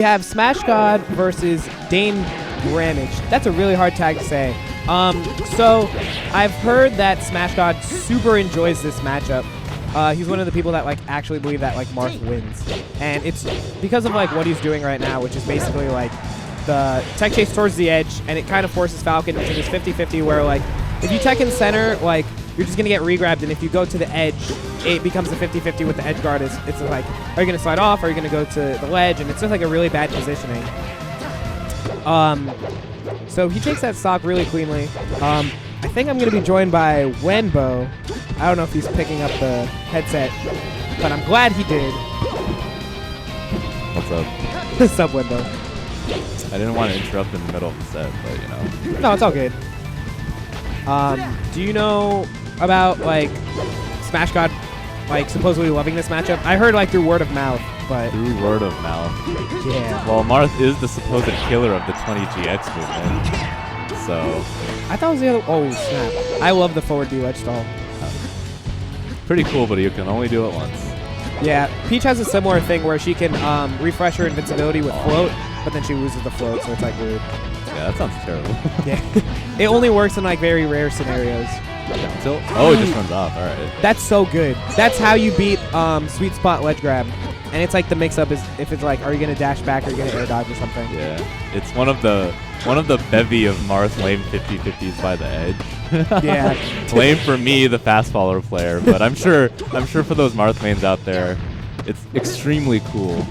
We have SmashG0D versus Dain Bramage. That's a really hard tag to say. So I've heard that SmashG0D super enjoys this matchup. He's one of the people that like actually believe that like Marth wins, and it's because of like what he's doing right now, which is basically like the tech chase towards the edge, and it kind of forces Falcon into this 50-50 where like if you tech in center, like you're just gonna get regrabbed, and if you go to the edge, it becomes a 50-50 with the edge guard. It's like, are you gonna slide off? Are you gonna go to the ledge? And it's just like a really bad positioning. So he takes that stock really cleanly. I think I'm gonna be joined by Wenbo. I don't know if he's picking up the headset, but I'm glad he did. What's up? What's up, Wenbo? I didn't want to interrupt in the middle of the set, but you know. No, it's all good. Do you know about like SmashG0D like supposedly loving this matchup? I heard like through word of mouth, but through word of mouth. Yeah. Well, Marth is the supposed killer of the 20GX movement, so. I thought it was the other. Oh snap! I love the forward B ledge stall. Pretty cool, but you can only do it once. Yeah, Peach has a similar thing where she can refresh her invincibility with float, but then she loses the float, so it's like weird. Yeah, that sounds terrible. Yeah, it only works in like very rare scenarios. Until oh, it just runs off. All right. That's so good. That's how you beat sweet spot ledge grab, and it's like the mix-up is if it's like, are you gonna dash back or are you gonna air dodge or something? Yeah, it's one of the bevy of Marth lame 50-50s by the edge. Yeah. Lame for me, the fast follower player, but I'm sure for those Marth mains out there, it's extremely cool.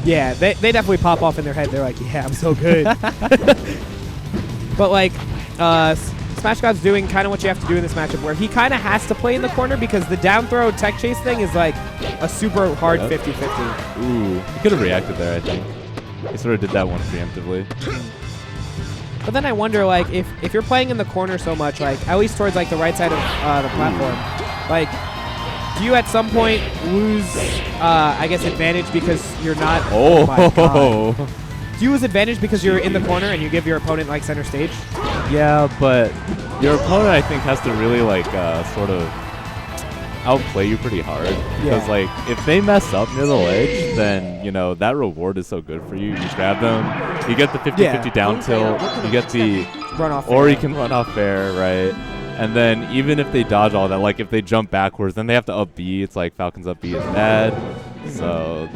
Yeah, they definitely pop off in their head. They're like, yeah, I'm so good. But like, SmashG0D's doing kind of what you have to do in this matchup, where he kind of has to play in the corner because the down throw tech chase thing is like a super hard 50-50. Ooh, he could have reacted there, I think. He sort of did that one preemptively. But then I wonder, like, if you're playing in the corner so much, like, at least towards, like, the right side of the platform, like, do you at some point lose, I guess, advantage because you're not... Oh, my God. Do you lose advantage because you're in the corner and you give your opponent, like, center stage? Yeah, but your opponent, I think, has to really, like, sort of outplay you pretty hard. Because, like, if they mess up near the ledge, then, you know, that reward is so good for you. You grab them, you get the 50-50 down tilt, you get the run off or fair. You can run off fair, right? And then even if they dodge all that, like if they jump backwards, then they have to up B. It's like Falcon's up B is bad. So,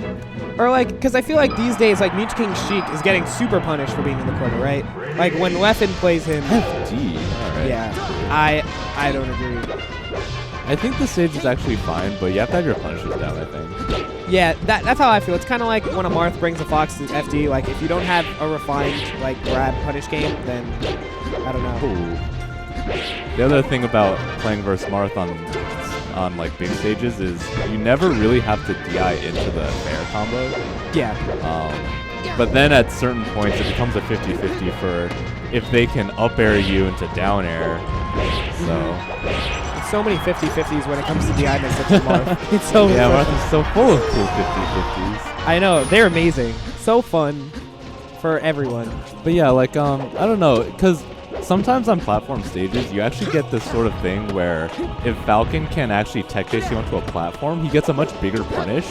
or like, because I feel like these days, like Mute King Sheik is getting super punished for being in the corner, right? Like when Leffen plays him. FD, all right. Yeah, I don't agree. I think the stage is actually fine, but you have to have your punishes down, I think. Yeah, that's how I feel. It's kind of like when a Marth brings a Fox to FD. Like, if you don't have a refined, like, grab punish game, then I don't know. Ooh. The other thing about playing versus Marth on like, big stages is you never really have to DI into the fair combo. Yeah. But then at certain points, it becomes a 50-50 for if they can up air you into down air. So many 50-50s when it comes to DI mix-ups in Marth. It's so yeah, Marth is so full of cool 50-50s. I know, they're amazing. So fun for everyone. But yeah, like, I don't know, because sometimes on platform stages, you actually get this sort of thing where if Falcon can actually tech chase you onto a platform, he gets a much bigger punish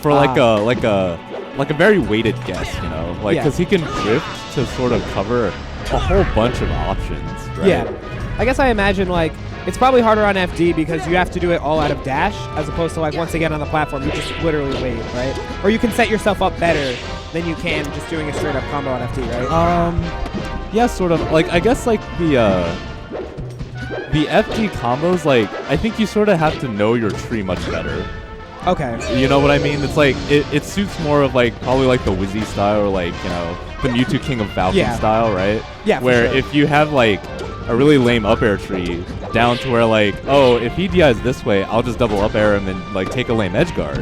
for like a very weighted guess, you know? Like, because he can drift to sort of cover a whole bunch of options, right? Yeah. I guess I imagine, like, it's probably harder on FD because you have to do it all out of dash, as opposed to, like, once they get on the platform, you just literally wait, right? Or you can set yourself up better than you can just doing a straight-up combo on FD, right? Yeah, sort of. Like, I guess, like, the FD combos, like, I think you sort of have to know your tree much better. Okay. You know what I mean? It's like, it suits more of, like, probably, like, the Wizzy style or, like, you know, the Mewtwo King of Falcon style, right? Yeah, where sure. if you have, like, a really lame up air tree down to where, like, oh, if he DIs this way, I'll just double up air him and, like, take a lame edge guard.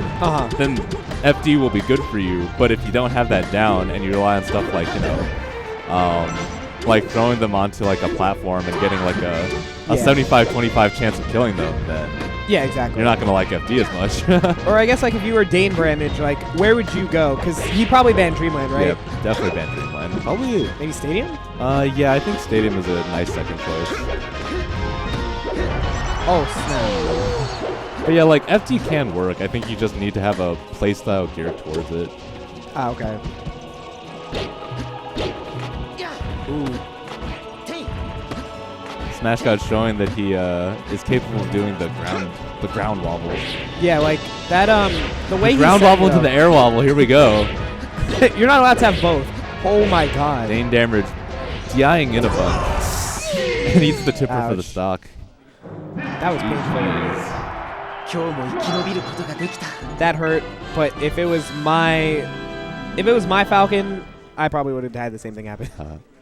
Then FD will be good for you. But if you don't have that down and you rely on stuff like, you know, like throwing them onto, like, a platform and getting, like, a 75-25 chance of killing them, then yeah, exactly. You're not going to like FD as much. Or I guess, like, if you were Dain Bramage, like, where would you go? Because he probably banned Dreamland, right? Yeah, definitely banned Dreamland. Probably. Maybe Stadium? Yeah, I think Stadium is a nice second choice. Oh, snap. But yeah, like, FD can work. I think you just need to have a playstyle geared towards it. Ah, okay. SmashGOD showing that he is capable of doing the ground wobble. Yeah, like that. The way he ground wobble into the air wobble. Here we go. You're not allowed to have both. Oh my god. Dain damage, DIing in a bunch. He needs the tipper for the stock. That was painful. That hurt. But if it was my Falcon, I probably would have had the same thing happen.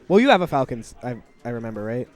Well, you have a Falcon. I remember, right?